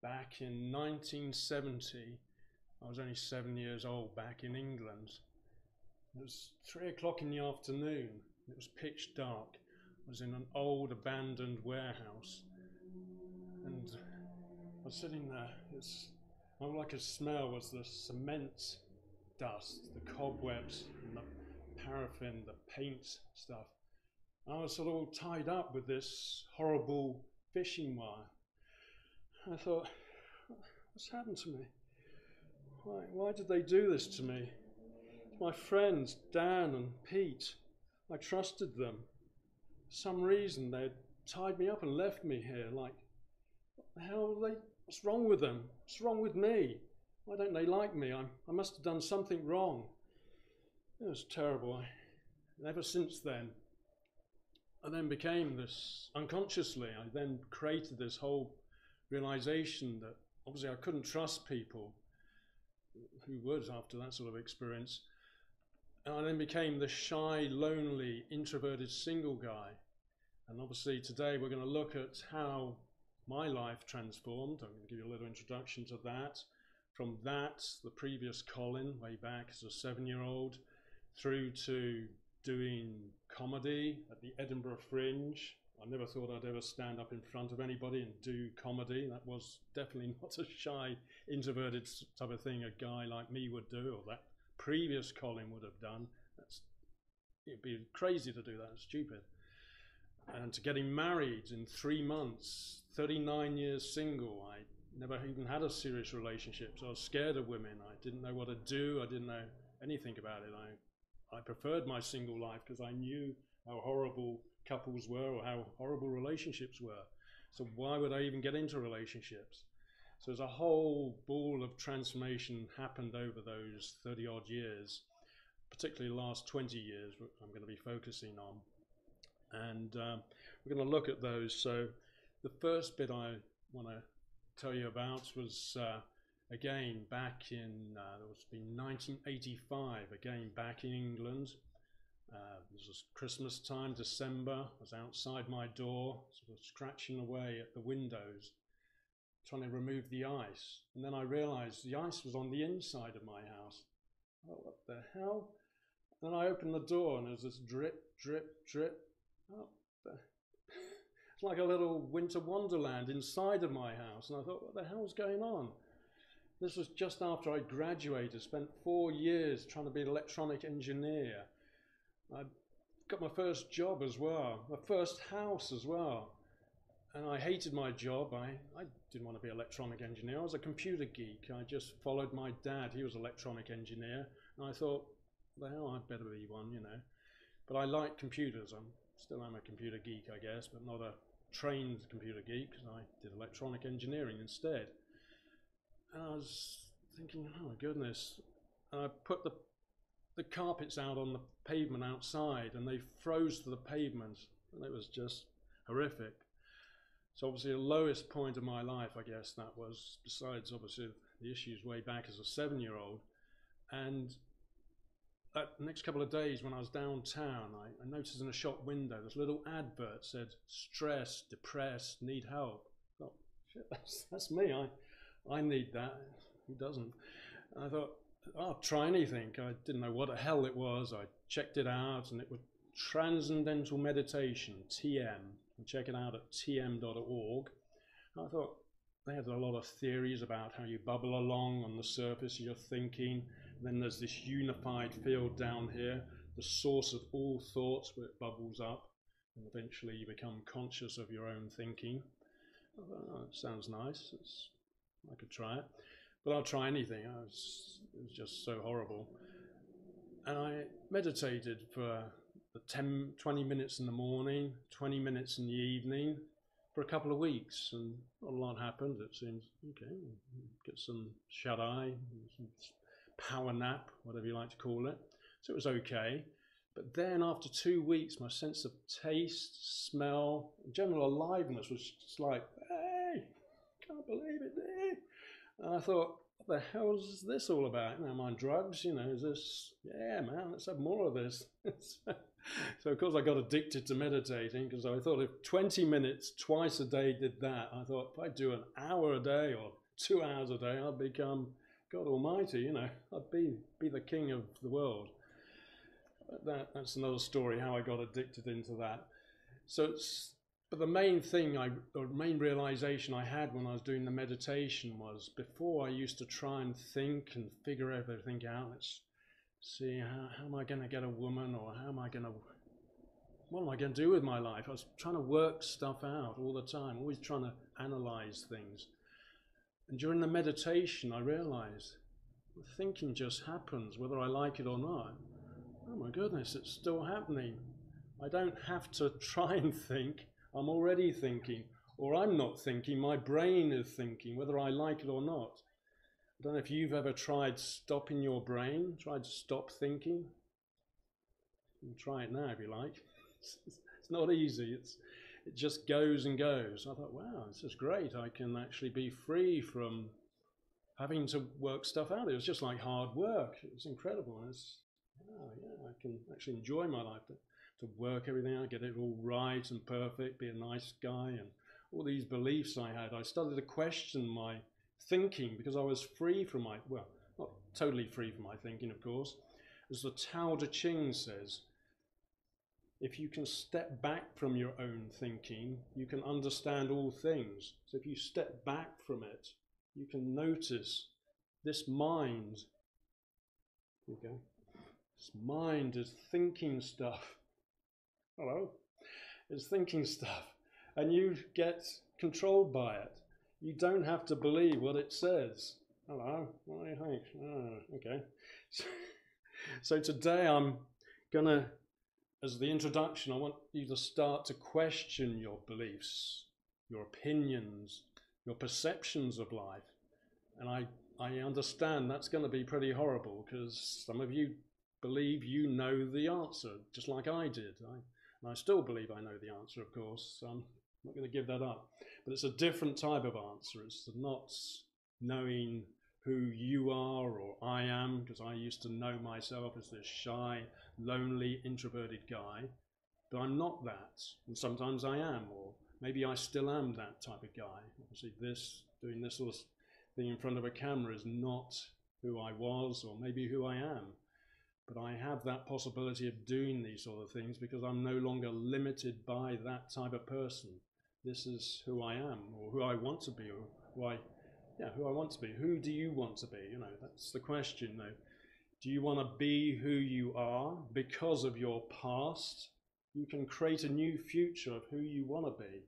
back in 1970. I was only 7 years old back in England. It was 3 o'clock in the afternoon. It was pitch dark. I was in an old abandoned warehouse, and I was sitting there. All I could smell was the cement dust, the cobwebs, and the paraffin, the paint stuff. I was sort of all tied up with this horrible fishing wire. I thought, what's happened to me? Why did they do this to me? My friends, Dan and Pete, I trusted them. For some reason, they'd tied me up and left me here. Like, what the hell are they? What's wrong with them? What's wrong with me? Why don't they like me? I must have done something wrong. It was terrible. And ever since then, I then became this, unconsciously, I then created this whole realization that obviously I couldn't trust people. Who would after that sort of experience? And I then became the shy, lonely, introverted single guy. And obviously today we're going to look at how my life transformed. I'm going to give you a little introduction to that. From that, the previous Colin, way back as a 7-year-old, through to doing comedy at the Edinburgh Fringe. I never thought I'd ever stand up in front of anybody and do comedy. That was definitely not a shy, introverted type of thing a guy like me would do, or that previous Colin would have done. It'd be crazy to do that, stupid. And to getting married in 3 months, 39 years single. I never even had a serious relationship, so I was scared of women. I didn't know what to do. I didn't know anything about it. I preferred my single life because I knew how horrible couples were or how horrible relationships were. So why would I even get into relationships? So there's a whole ball of transformation happened over those 30 odd years, particularly the last 20 years I'm going to be focusing on. And we're going to look at those. So the first bit I want to tell you about was again back in, it was been 1985, again back in England. This was Christmas time, December. I was outside my door, sort of scratching away at the windows, trying to remove the ice. And then I realized the ice was on the inside of my house. Oh, what the hell? Then I opened the door and there was this drip, drip, drip. Oh, it's like a little winter wonderland inside of my house. And I thought, what the hell's going on? This was just after I graduated, spent 4 years trying to be an electronic engineer. I got my first job as well, my first house as well. And I hated my job. I didn't want to be an electronic engineer. I was a computer geek. I just followed my dad. He was an electronic engineer. And I thought, well, I'd better be one, you know. But I like computers. Still am a computer geek, I guess, but not a trained computer geek, because I did electronic engineering instead. And I was thinking, oh my goodness. And I put the carpets out on the pavement outside, and they froze to the pavement, and it was just horrific. So obviously the lowest point of my life, I guess, that was, besides obviously the issues way back as a 7-year-old. And that next couple of days when I was downtown, I noticed in a shop window this little advert said, stressed, depressed, need help. I thought, shit, that's me. I need that. Who doesn't? And I thought, I'll try anything. I didn't know what the hell it was. I checked it out, and it was Transcendental Meditation, TM. And check it out at tm.org. I thought they had a lot of theories about how you bubble along on the surface of your thinking. And then there's this unified field down here, the source of all thoughts, where it bubbles up, and eventually you become conscious of your own thinking. I thought, oh, that sounds nice. I could try it. But I'll try anything. It was just so horrible. And I meditated for 20 minutes in the morning, 20 minutes in the evening, for a couple of weeks, and not a lot happened. It seems, okay, get some shut-eye, some power nap, whatever you like to call it. So it was okay. But then after 2 weeks, my sense of taste, smell, general aliveness was just like, hey, can't believe it, eh? And I thought, what the hell is this all about? You know, am I on drugs? You know, is this, yeah, man, let's have more of this. So of course I got addicted to meditating, because I thought if 20 minutes twice a day did that, I thought if I do an hour a day or 2 hours a day, I'd become God Almighty, you know, I'd be the king of the world. But that's another story, how I got addicted into that. But the main thing, the main realization I had when I was doing the meditation was, before I used to try and think and figure everything out. Let's see, how am I going to get a woman, or what am I going to do with my life? I was trying to work stuff out all the time, always trying to analyze things. And during the meditation, I realized thinking just happens, whether I like it or not. Oh my goodness, it's still happening. I don't have to try and think. I'm already thinking, or I'm not thinking, my brain is thinking, whether I like it or not. I don't know if you've ever tried stopping your brain, tried to stop thinking. You can try it now if you like. It's not easy, it just goes and goes. I thought, wow, this is great. I can actually be free from having to work stuff out. It was just like hard work. It was incredible. I can actually enjoy my life. To work everything out, get it all right and perfect, be a nice guy, and all these beliefs I had. I started to question my thinking, because I was free from well, not totally free from my thinking, of course. As the Tower of Ching says, if you can step back from your own thinking, you can understand all things. So if you step back from it, you can notice this mind. Here we go. This mind is thinking stuff. Hello, it's thinking stuff, and you get controlled by it. You don't have to believe what it says. Hello, what do you think? Oh, okay. So today I'm gonna, as the introduction, I want you to start to question your beliefs, your opinions, your perceptions of life. And I understand that's going to be pretty horrible, because some of you believe you know the answer, just like I did. And I still believe I know the answer, of course. So I'm not going to give that up. But it's a different type of answer. It's not knowing who you are or I am, because I used to know myself as this shy, lonely, introverted guy. But I'm not that. And sometimes I am, or maybe I still am that type of guy. Obviously doing this sort of thing in front of a camera is not who I was, or maybe who I am. But I have that possibility of doing these sort of things because I'm no longer limited by that type of person. This is who I am, or who I want to be, or who I want to be. Who do you want to be? You know, that's the question though. Do you want to be who you are because of your past? You can create a new future of who you want to be,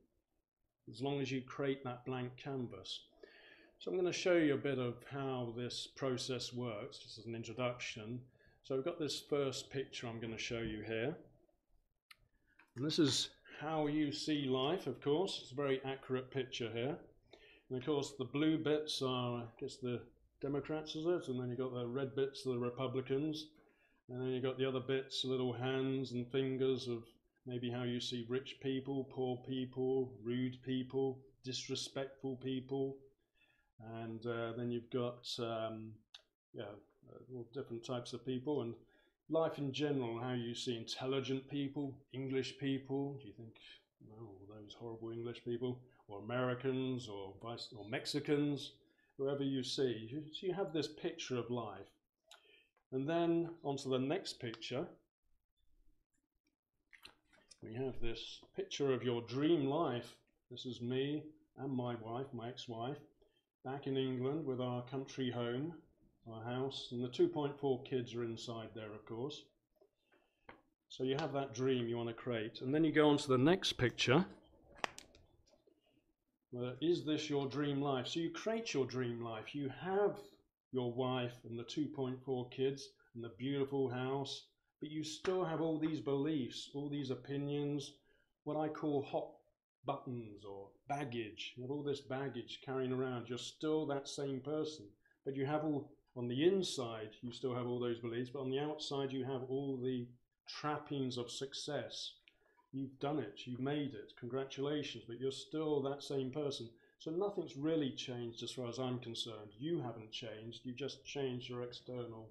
as long as you create that blank canvas. So I'm going to show you a bit of how this process works, just as an introduction. So I've got this first picture I'm going to show you here. And this is how you see life, of course. It's a very accurate picture here. And of course the blue bits are, I guess, the Democrats, is it? And then you've got the red bits, the Republicans. And then you've got the other bits, little hands and fingers of maybe how you see rich people, poor people, rude people, disrespectful people. And then you've got, all different types of people, and life in general, how you see intelligent people, English people. Do you think, oh, those horrible English people, or Americans, or Mexicans, whoever you see. So you have this picture of life. And then onto the next picture, we have this picture of your dream life. This is me and my wife, my ex-wife, back in England with our country home, our house, and the 2.4 kids are inside there, of course. So you have that dream you want to create. And then you go on to the next picture. Well, is this your dream life? So you create your dream life. You have your wife and the 2.4 kids and the beautiful house, but you still have all these beliefs, all these opinions, what I call hot buttons or baggage. You have all this baggage carrying around. You're still that same person, but you have all, on the inside, you still have all those beliefs, but on the outside, you have all the trappings of success. You've done it, you've made it, congratulations, but you're still that same person. So nothing's really changed as far as I'm concerned. You haven't changed, you just changed your external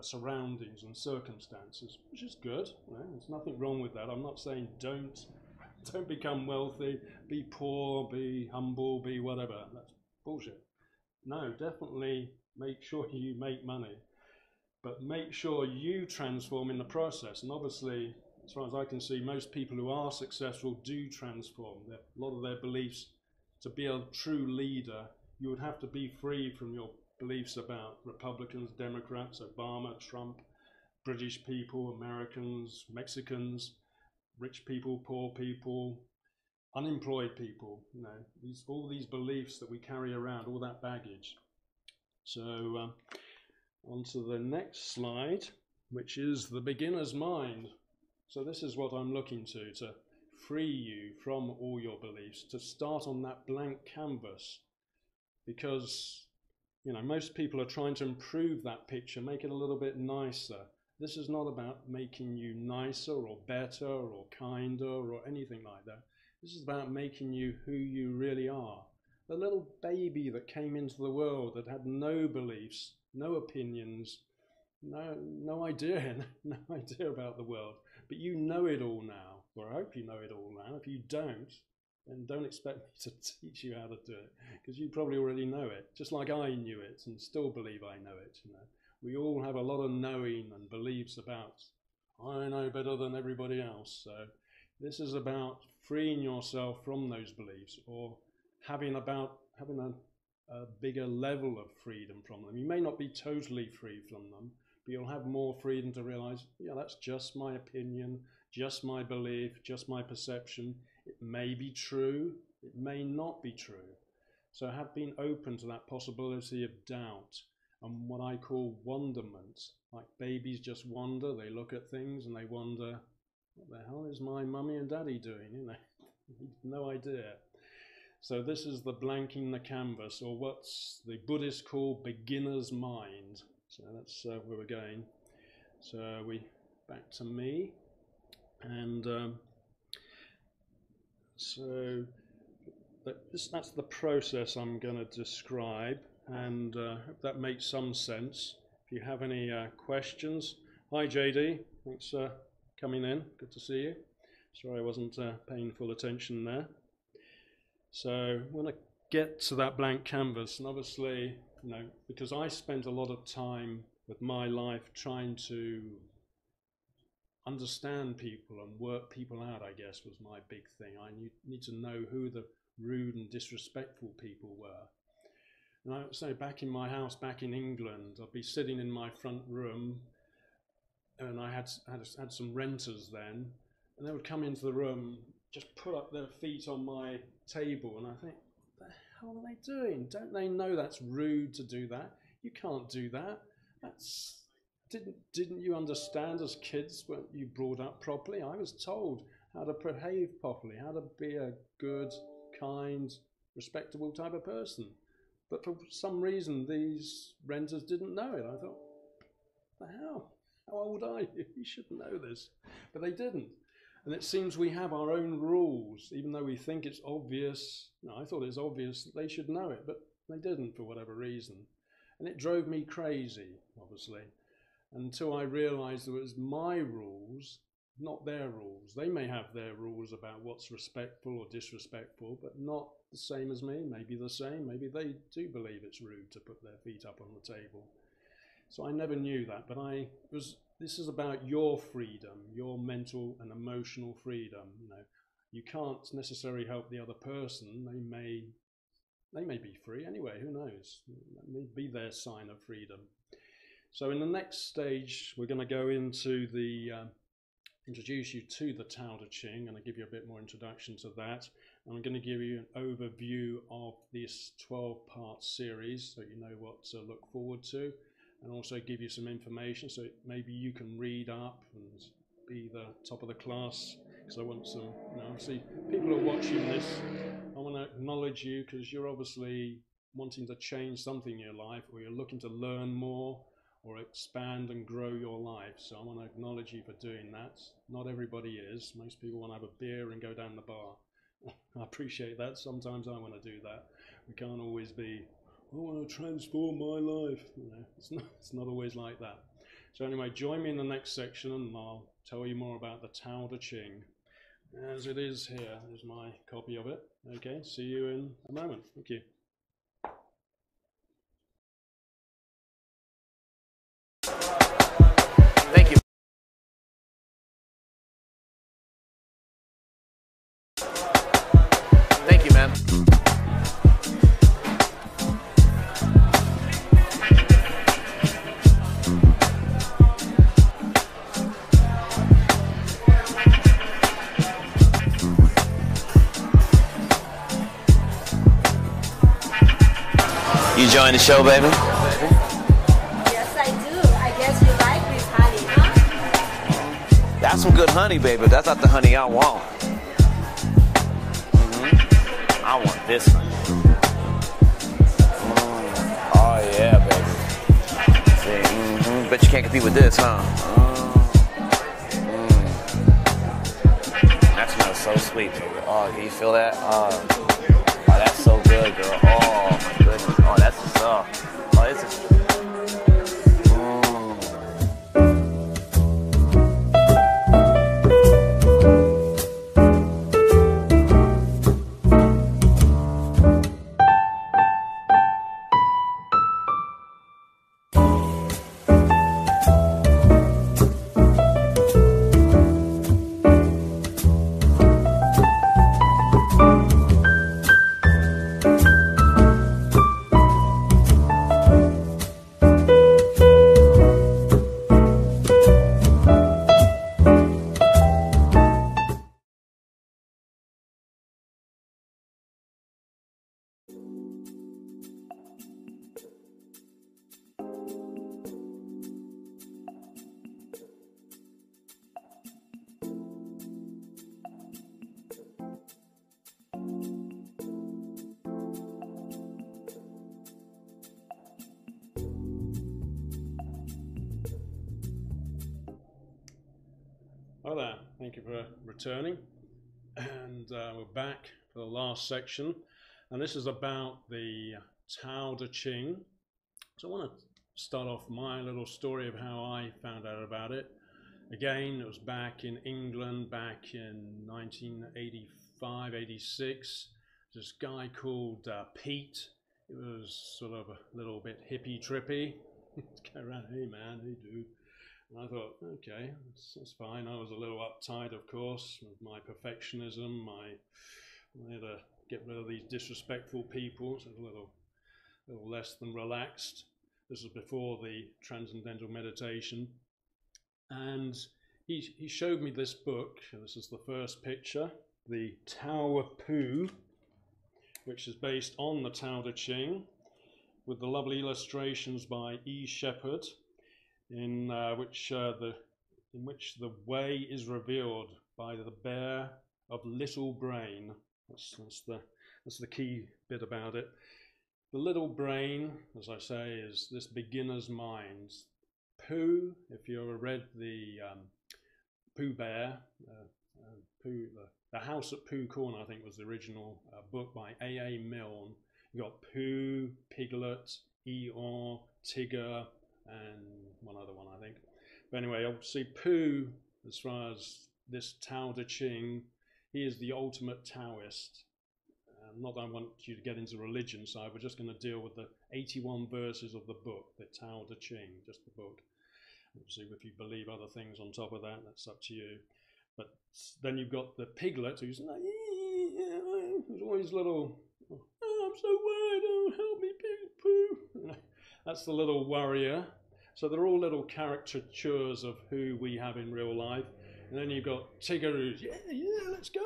surroundings and circumstances, which is good. You know, there's nothing wrong with that. I'm not saying don't become wealthy, be poor, be humble, be whatever. That's bullshit. No, definitely make sure you make money, but make sure you transform in the process. And obviously, as far as I can see, most people who are successful do transform. A lot of their beliefs, to be a true leader, you would have to be free from your beliefs about Republicans, Democrats, Obama, Trump, British people, Americans, Mexicans, rich people, poor people, unemployed people, you know, all these beliefs that we carry around, all that baggage. So on to the next slide, which is the beginner's mind. So this is what I'm looking to free you from all your beliefs, to start on that blank canvas, because, you know, most people are trying to improve that picture, make it a little bit nicer. This is not about making you nicer or better or kinder or anything like that. This is about making you who you really are. The little baby that came into the world that had no beliefs, no opinions, no idea about the world. But you know it all now, or I hope you know it all now. If you don't, then don't expect me to teach you how to do it, because you probably already know it, just like I knew it and still believe I know it. You know, we all have a lot of knowing and beliefs about, I know better than everybody else. So this is about freeing yourself from those beliefs, or having a bigger level of freedom from them. You may not be totally free from them, but you'll have more freedom to realize, yeah, that's just my opinion, just my belief, just my perception. It may be true, it may not be true. So have been open to that possibility of doubt and what I call wonderment. Like babies just wonder, they look at things and they wonder, what the hell is my mummy and daddy doing? You know, no idea. So this is the blanking the canvas, or what's the Buddhists call beginner's mind. So that's where we're going. So back to me, and so that's the process I'm going to describe, and hope that makes some sense. If you have any questions, hi JD, thanks for coming in. Good to see you. Sorry I wasn't paying full attention there. So when I get to that blank canvas, and obviously, you know, because I spent a lot of time with my life trying to understand people and work people out, I guess, was my big thing. I need to know who the rude and disrespectful people were. And I would say back in my house, back in England, I'd be sitting in my front room, and I had some renters then, and they would come into the room, just put up their feet on my table, and I think, what the hell are they doing? Don't they know that's rude to do that? You can't do that. Didn't you understand as kids, weren't you brought up properly? I was told how to behave properly, how to be a good, kind, respectable type of person. But for some reason, these renters didn't know it. I thought, what the hell? How old are you? You should know this. But they didn't. And it seems we have our own rules, even though we think it's obvious. No, I thought it was obvious that they should know it, but they didn't for whatever reason. And it drove me crazy, obviously, until I realized it was my rules, not their rules. They may have their rules about what's respectful or disrespectful, but not the same as me. Maybe the same. Maybe they do believe it's rude to put their feet up on the table. So I never knew that, but this is about your freedom, your mental and emotional freedom. You know, you can't necessarily help the other person. They may be free anyway. Who knows? That may be their sign of freedom. So in the next stage, we're going to go into introduce you to the Tower of Ching, and I'll give you a bit more introduction to that. And I'm going to give you an overview of this 12-part series, so you know what to look forward to, and also give you some information so maybe you can read up and be the top of the class, because I want some, you know, see people are watching this. I want to acknowledge you because you're obviously wanting to change something in your life, or you're looking to learn more or expand and grow your life. So I want to acknowledge you for doing that. Not everybody is. Most people want to have a beer and go down the bar. I appreciate that. Sometimes I want to do that. We can't always be, I want to transform my life. You know, it's not always like that. So anyway, join me in the next section and I'll tell you more about the Tower of Ching. As it is here, there's my copy of it. Okay, see you in a moment. Thank you. Thank you. Thank you, man. You join the show, baby? Yes, I do. I guess you like this honey, huh? That's some good honey, baby. That's not the honey I want. I want this honey. Oh, yeah, baby. See, bet you can't compete with this, huh? That smells so sweet, baby. Oh, can you feel that? Oh, that's so good, girl. Oh, my goodness. Oh, that's just soft. Oh, it's just... Hi there, thank you for returning, and we're back for the last section, and this is about the Tower of Ching. So I want to start off my little story of how I found out about it. Again, it was back in England, back in 1985-86. This guy called Pete. It was sort of a little bit hippie trippy. Go around, hey man, hey dude. And I thought, okay, that's fine. I was a little uptight, of course, with my perfectionism. I had to get rid of these disrespectful people, so a little less than relaxed. This was before the Transcendental Meditation. And he showed me this book. This is the first picture, the Tower of Pooh, which is based on the Tower of Ching, with the lovely illustrations by E. Shepherd, in which the way is revealed by the bear of little brain. That's the key bit about it. The little brain, as I say, is this beginner's mind. Pooh, if you ever read the Pooh Bear, the House at Pooh Corner, I think was the original book by A.A. Milne. You got Pooh, Piglet, Eeyore, Tigger, and one other one, I think. But anyway, obviously Pooh, as far as this Tao Te Ching, he is the ultimate Taoist. Not that I want you to get into religion side, we're just going to deal with the 81 verses of the book, the Tao Te Ching, just the book. Obviously, if you believe other things on top of that, that's up to you. But then you've got the piglet who's like, there's always little, oh, I'm so worried, oh, help me, Pooh. That's the little warrior. So they're all little caricatures of who we have in real life. And then you've got Tigger who's, yeah, let's go.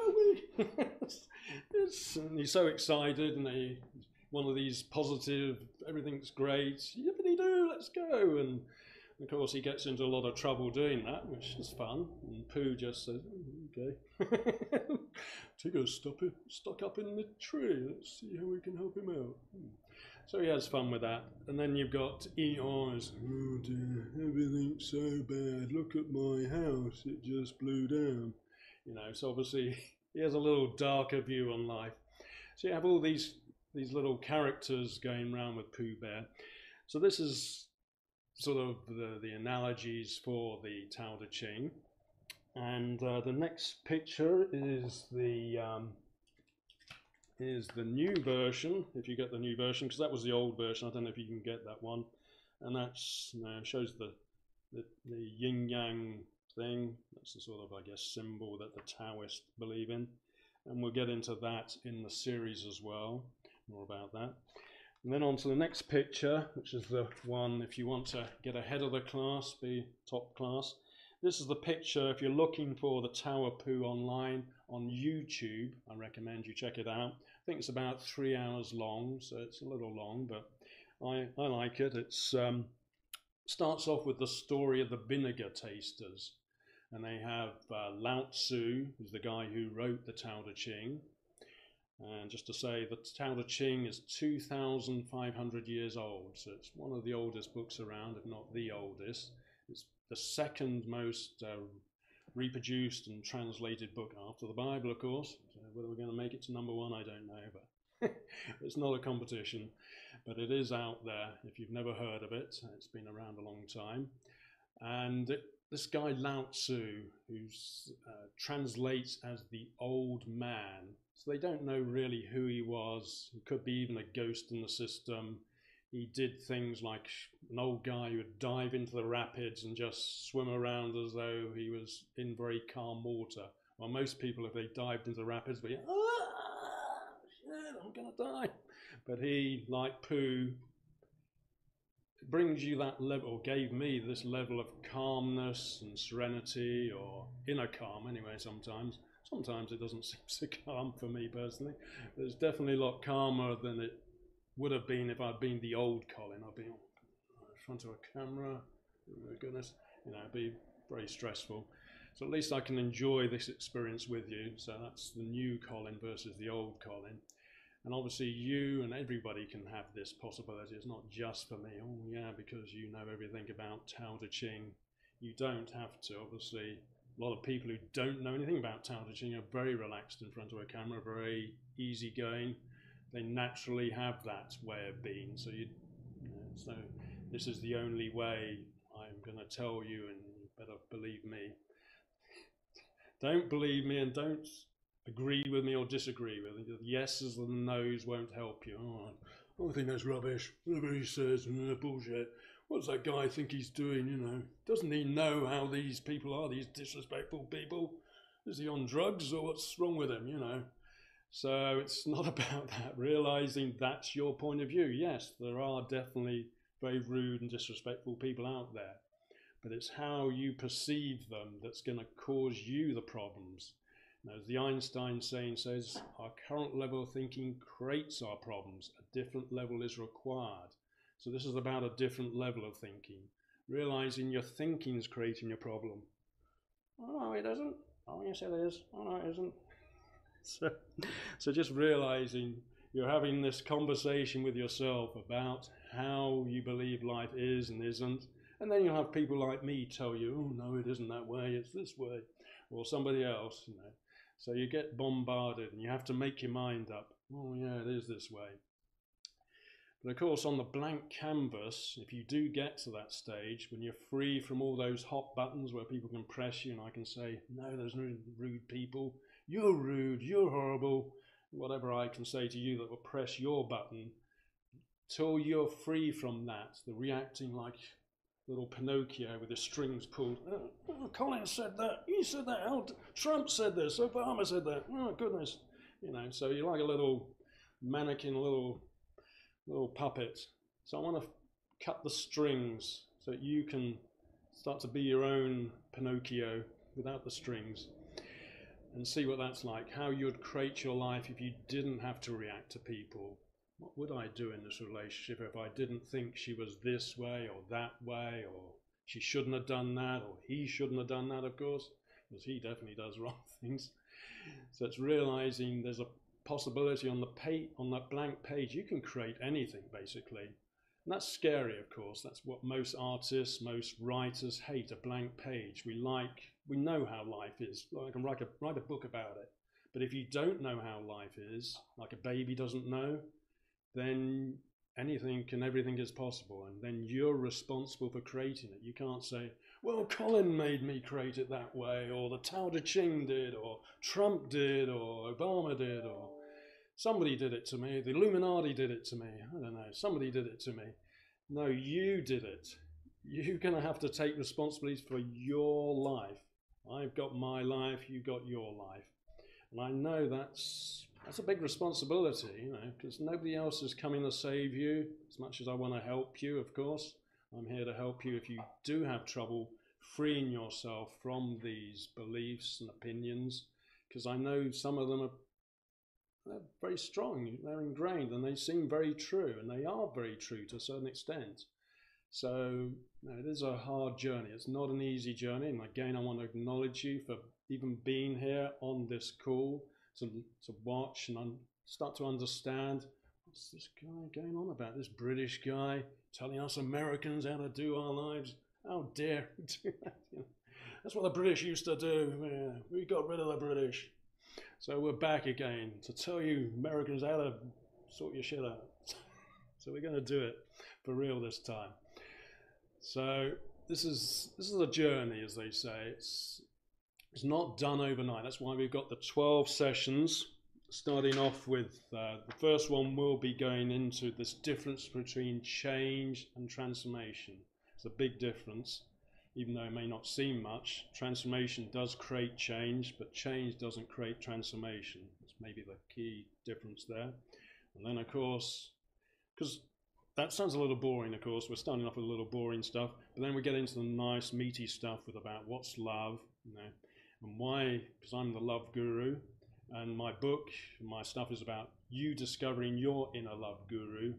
And he's so excited, and one of these positive, everything's great, yippity-doo, let's go. And of course he gets into a lot of trouble doing that, which is fun. And Pooh just says, okay. Tigger's stuck up in the tree, let's see how we can help him out. So he has fun with that. And then you've got Eeyore's, oh dear, everything's so bad. Look at my house, it just blew down. You know, so obviously he has a little darker view on life. So you have all these little characters going around with Pooh Bear. So this is sort of the analogies for the Tao Te Ching. And the next picture is the new version, if you get the new version, because that was the old version. I don't know if you can get that one. And that's shows the yin yang thing. That's the sort of, I guess, symbol that the Taoists believe in. And we'll get into that in the series as well, more about that. And then on to the next picture, which is the one if you want to get ahead of the class, be top class. This is the picture if you're looking for the Tower Poo online on YouTube. I recommend you check it out. I think it's about 3 hours long, so it's a little long, but I like it. It starts off with the story of the vinegar tasters. And they have Lao Tzu, who's the guy who wrote the Tao Te Ching. And just to say, the Tao Te Ching is 2,500 years old. So it's one of the oldest books around, if not the oldest. It's the second most reproduced and translated book after the Bible, of course. So whether we're going to make it to number one, I don't know. But it's not a competition. But it is out there if you've never heard of it. It's been around a long time. And this guy Lao Tzu, who translates as the old man, so they don't know really who he was. He could be even a ghost in the system. He did things like an old guy who would dive into the rapids and just swim around as though he was in very calm water. Well, most people, if they dived into the rapids, would be, ah, shit, I'm gonna die. But he, like Pooh, brings you that level, or gave me this level of calmness and serenity, or inner calm anyway. Sometimes it doesn't seem so calm for me personally, but it's definitely a lot calmer than it would have been if I'd been the old Colin. I'd be in front of a camera, oh my goodness, it'd be very stressful. So at least I can enjoy this experience with you. So that's the new Colin versus the old Colin. And obviously you and everybody can have this possibility. It's not just for me. Oh yeah, because you know everything about Tao Te Ching. You don't have to. Obviously, a lot of people who don't know anything about Tao Te Ching are very relaxed in front of a camera, very easygoing. They naturally have that way of being. So so this is the only way I'm going to tell you, and you better believe me. Don't believe me and don't agree with me or disagree with me. The yeses and the no's won't help you. Oh, I think that's rubbish. Whatever he says, bullshit. What's that guy think he's doing, Doesn't he know how these people are, these disrespectful people? Is he on drugs or what's wrong with him, So it's not about that. Realizing that's your point of view. Yes, there are definitely very rude and disrespectful people out there. But it's how you perceive them that's going to cause you the problems. As the Einstein saying says, our current level of thinking creates our problems. A different level is required. So this is about a different level of thinking. Realizing your thinking is creating your problem. Oh, no, it isn't. Oh, yes, it is. Oh, no, it isn't. So just realizing you're having this conversation with yourself about how you believe life is and isn't. And then you'll have people like me tell you, oh, no, it isn't that way, it's this way. Or somebody else, So you get bombarded and you have to make your mind up. Oh yeah, it is this way. But of course, on the blank canvas, if you do get to that stage, when you're free from all those hot buttons where people can press you and I can say, no, there's no rude people. You're rude, you're horrible. Whatever I can say to you that will press your button, till you're free from that, the reacting like little Pinocchio with the strings pulled. Oh, Colin said that. You said that. Trump said this. Obama said that. Oh goodness, So you're like a little mannequin, a little puppet. So I want to cut the strings so that you can start to be your own Pinocchio without the strings, and see what that's like. How you'd create your life if you didn't have to react to people. What would I do in this relationship if I didn't think she was this way or that way, or she shouldn't have done that, or he shouldn't have done that, of course, because he definitely does wrong things. So it's realizing there's a possibility on that blank page. You can create anything, basically. And that's scary, of course. That's what most artists, most writers hate, a blank page. We know how life is. I can write a book about it. But if you don't know how life is, like a baby doesn't know, then anything and everything is possible, and then you're responsible for creating it. You can't say, well, Colin made me create it that way, or the Tower of Ching did, or Trump did, or Obama did, or somebody did it to me, the Illuminati did it to me, I don't know, somebody did it to me. No, you did it. You're going to have to take responsibility for your life. I've got my life, you've got your life. And I know that's a big responsibility, because nobody else is coming to save you, as much as I want to help you, of course. I'm here to help you if you do have trouble freeing yourself from these beliefs and opinions, because I know some of them they're very strong, they're ingrained, and they seem very true, and they are very true to a certain extent. So it is a hard journey. It's not an easy journey, and again, I want to acknowledge you for even being here on this call to watch and start to understand what's this guy going on about, this British guy telling us Americans how to do our lives. How dare he do that? That's what the British used to do. Yeah, we got rid of the British. So we're back again to tell you Americans how to sort your shit out. So we're going to do it for real this time. So this is a journey, as they say. It's not done overnight. That's why we've got the 12 sessions, starting off with the first one will be going into this difference between change and transformation. It's a big difference, even though it may not seem much. Transformation does create change, but change doesn't create transformation. That's maybe the key difference there. And then, of course, because that sounds a little boring, of course, we're starting off with a little boring stuff, but then we get into the nice meaty stuff with about what's love, and why, because I'm the love guru, and my book, my stuff is about you discovering your inner love guru.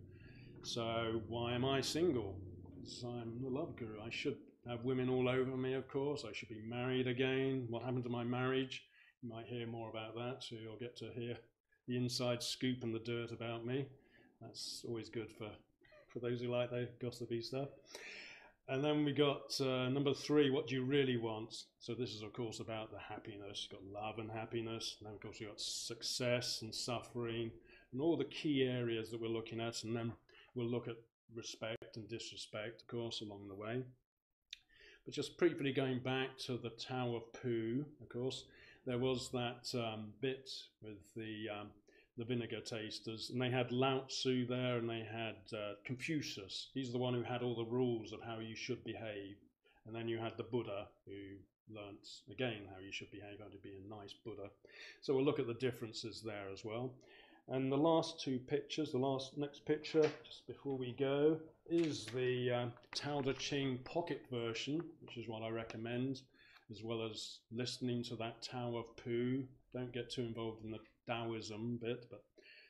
So why am I single? Because I'm the love guru. I should have women all over me, of course. I should be married again. What happened to my marriage? You might hear more about that, so you'll get to hear the inside scoop and the dirt about me. That's always good for those who like the gossipy stuff. And then we got number 3, what do you really want? So this is, of course, about the happiness. You've got love and happiness. And then, of course, you've got success and suffering and all the key areas that we're looking at. And then we'll look at respect and disrespect, of course, along the way. But just briefly going back to the Tower of Pooh, of course, there was that bit with the vinegar tasters, and they had Lao Tzu there, and they had Confucius. He's the one who had all the rules of how you should behave. And then you had the Buddha, who learnt again how you should behave, how to be a nice Buddha. So we'll look at the differences there as well. And the last 2 pictures, next picture, just before we go, is the Tower of Ching pocket version, which is what I recommend, as well as listening to that Tower of Pooh. Don't get too involved in the Taoism bit, but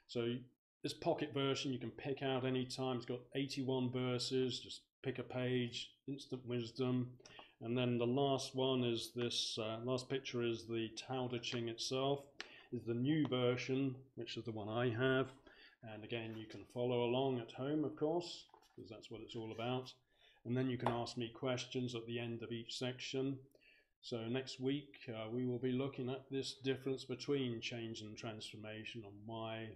so this pocket version you can pick out any time. It's got 81 verses. Just pick a page, instant wisdom. And then the last one is this last picture is the Tao Te Ching itself, is the new version, which is the one I have. And again, you can follow along at home, of course, because that's what it's all about. And then you can ask me questions at the end of each section. So next week we will be looking at this difference between change and transformation, and why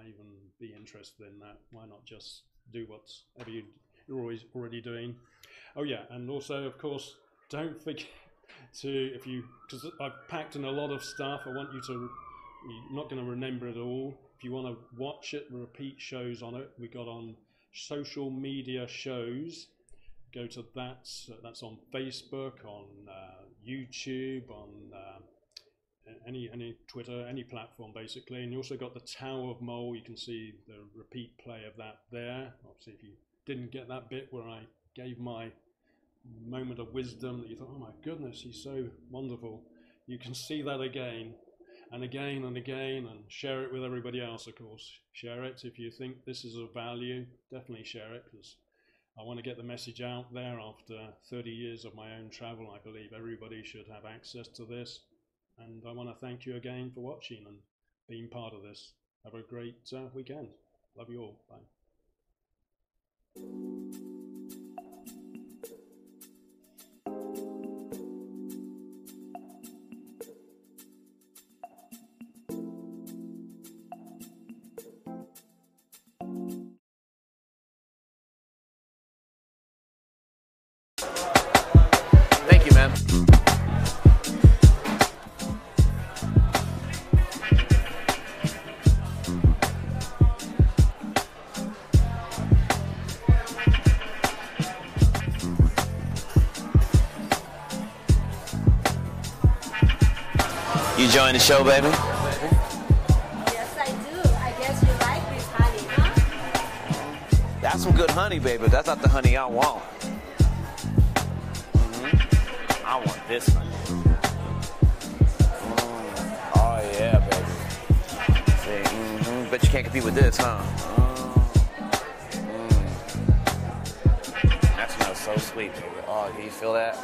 even be interested in that? Why not just do whatever you're always already doing? Oh yeah, and also, of course, don't forget to, because I've packed in a lot of stuff, I want you to, you're not going to remember it all. If you want to watch it, repeat shows on it, we got on Social Media Shows. Go to that. That's on Facebook, on YouTube, on any Twitter, any platform basically. And you also got the Tower of Mole. You can see the repeat play of that there. Obviously, if you didn't get that bit where I gave my moment of wisdom that you thought, oh my goodness, he's so wonderful, you can see that again and again and again, and share it with everybody else, of course. Share it if you think this is of value. Definitely share it, because I want to get the message out there. After 30 years of my own travel, I believe everybody should have access to this. And I want to thank you again for watching and being part of this. Have a great weekend. Love you all. Bye. enjoying the show, baby? Yes, I do. I guess you like this honey, huh? That's some good honey, baby. That's not the honey I want. I want this honey. Oh, yeah, baby. See, bet you can't compete with this, huh? That smells so sweet, baby. Oh, can you feel that?